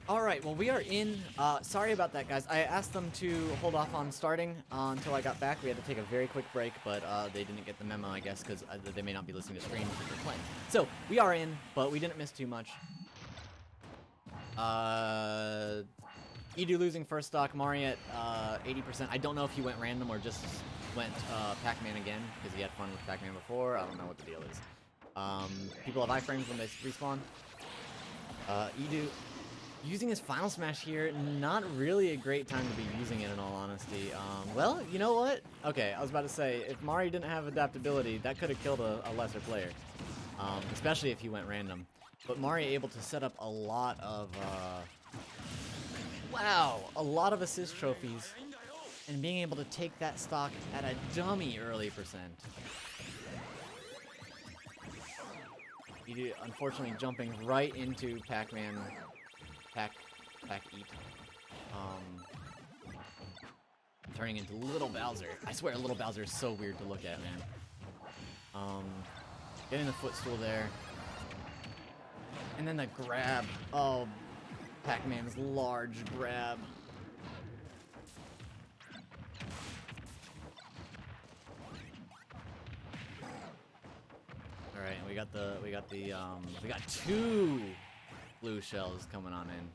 Alright, well we are in. Sorry about that, guys. I asked them to hold off on starting until I got back. We had to take a very quick break, but they didn't get the memo, I guess, because they may not be listening to streams if they're playing. So, we are in, but we didn't miss too much. Edu losing first stock, Mari at 80%. I don't know if he went random or just went Pac-Man again, because he had fun with Pac-Man before. I don't know what the deal is. People have iframes when they respawn. Edu using his final smash here, not really a great time to be using it in all honesty. Well, you know what? Okay, I was about to say, if Mari didn't have adaptability, that could have killed a lesser player. Especially if he went random. But Mari able to set up a lot of, wow, a lot of assist trophies. And being able to take that stock at a dummy early percent. Unfortunately jumping right into Pac-Man. Pac-Eat. Turning into Little Bowser. I swear Little Bowser is so weird to look at, man. Getting the footstool there. And then the grab. Oh, Pac-Man's large grab. All right, we got two blue shells coming on in.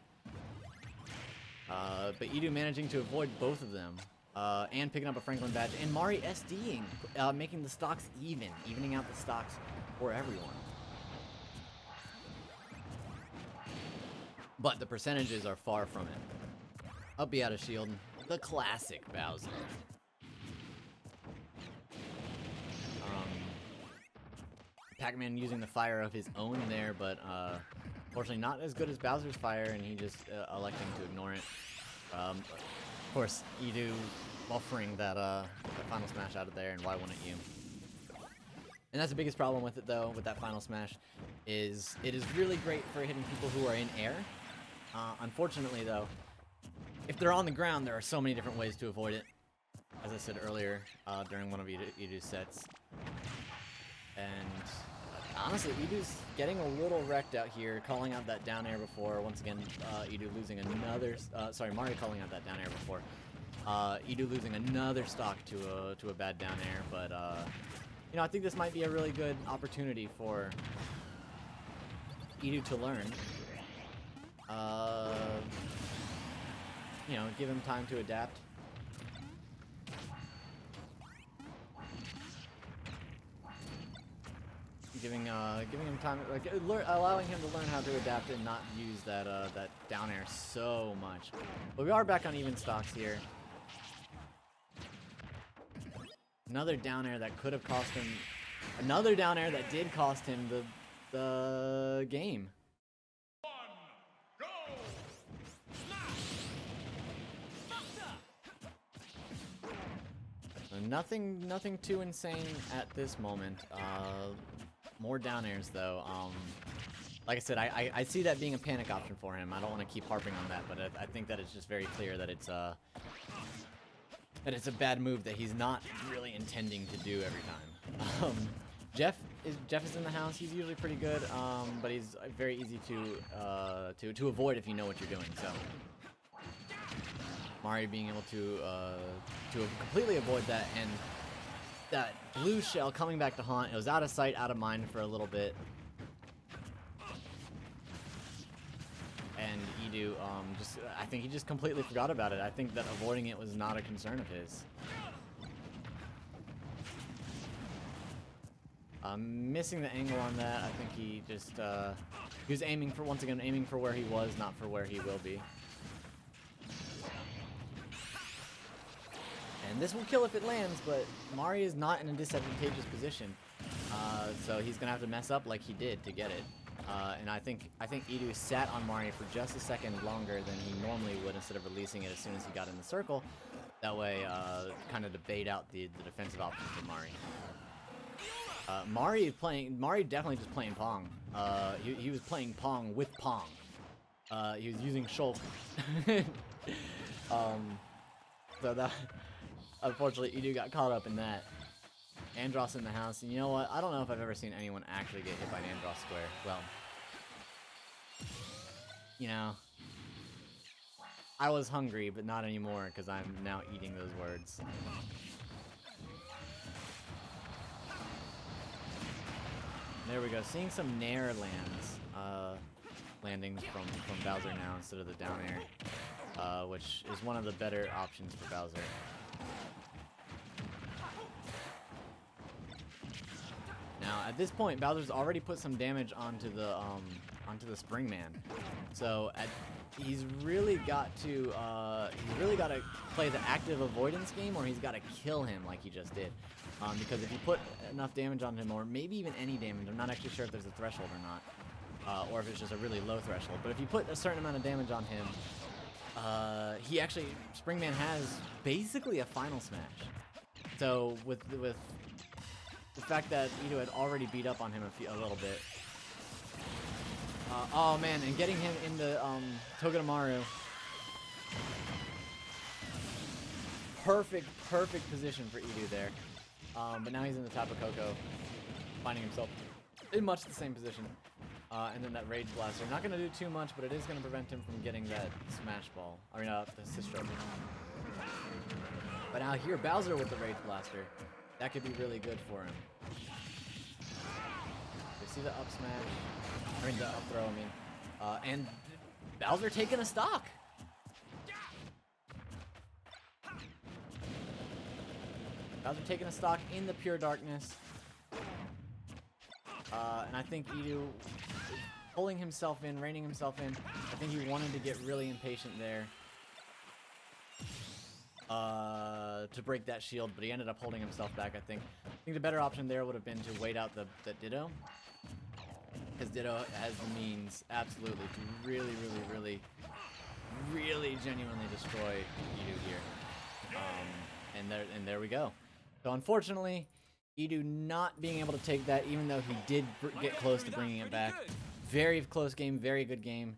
But Edu managing to avoid both of them. And picking up a Franklin badge. And Mari SDing, making the stocks evening out the stocks for everyone. But the percentages are far from it. Up B out of shield. The classic Bowser. Pac-Man using the fire of his own there, but unfortunately not as good as Bowser's fire, and he just electing to ignore it. Of course, Edu buffering that final smash out of there, and why wouldn't you? And that's the biggest problem with it, though, with that final smash, is it is really great for hitting people who are in air. Unfortunately, though, if they're on the ground, there are so many different ways to avoid it. As I said earlier, during one of Edu's sets. And honestly, Edu's getting a little wrecked out here, calling out that down air before. Once again, Edu losing another. Sorry, Mario calling out that down air before. Edu losing another stock to a bad down air, but you know, I think this might be a really good opportunity for Edu to learn. You know, give him time to adapt. Giving him time, like allowing him to learn how to adapt and not use that that down air so much. But we are back on even stocks here. Another down air that could have cost him. Another down air that did cost him the game. So nothing too insane at this moment. More down airs though. Like I said, I see that being a panic option for him. I don't want to keep harping on that, but I think that it's just very clear that it's a bad move that he's not really intending to do every time. Jeff is in the house. He's usually pretty good, but he's very easy to avoid if you know what you're doing. So Mario being able to completely avoid that, and that blue shell coming back to haunt. It was out of sight, out of mind for a little bit. And Edu, I think he just completely forgot about it. I think that avoiding it was not a concern of his. Missing the angle on that. I think he just, he was aiming for, once again, aiming for where he was, not for where he will be. And this will kill if it lands, but Mari is not in a disadvantageous position. So he's gonna have to mess up like he did to get it. And I think Edu sat on Mari for just a second longer than he normally would, instead of releasing it as soon as he got in the circle. That way, kind of to bait out the defensive option for Mari. Mari definitely just playing Pong. He was playing Pong with Pong. He was using Shulk. So that, unfortunately, Edu got caught up in that. Andros in the house, and you know what? I don't know if I've ever seen anyone actually get hit by an Andros square. Well, you know, I was hungry, but not anymore because I'm now eating those words. There we go. Seeing some Nair landings from Bowser now instead of the down air, which is one of the better options for Bowser. Now, at this point, Bowser's already put some damage onto the Spring Man, so he's really got to play the active avoidance game, or he's got to kill him like he just did. Because if you put enough damage on him, or maybe even any damage, I'm not actually sure if there's a threshold or not, or if it's just a really low threshold. But if you put a certain amount of damage on him, Spring Man has basically a final smash. So with the fact that Edo had already beat up on him a little bit. Oh man, and getting him in the Togedemaru. Perfect position for Edo there. But now he's in the Tapu Koko, finding himself in much the same position. And then that Rage Blaster. Not going to do too much, but it is going to prevent him from getting that Smash Ball. I mean, the Assist Stroke. But now here, Bowser with the Rage Blaster. That could be really good for him. You see the up smash? I mean, the up throw, I mean. And Bowser taking a stock. Bowser taking a stock in the pure darkness. And I think Edu pulling himself in, reining himself in. I think he wanted to get really impatient there to break that shield, but he ended up holding himself back, I think. I think the better option there would have been to wait out the Ditto. Because Ditto has the means, absolutely, to really genuinely destroy Edu here. And there we go. So unfortunately, Edu not being able to take that, even though he did get close to bringing it back. Very close game, very good game.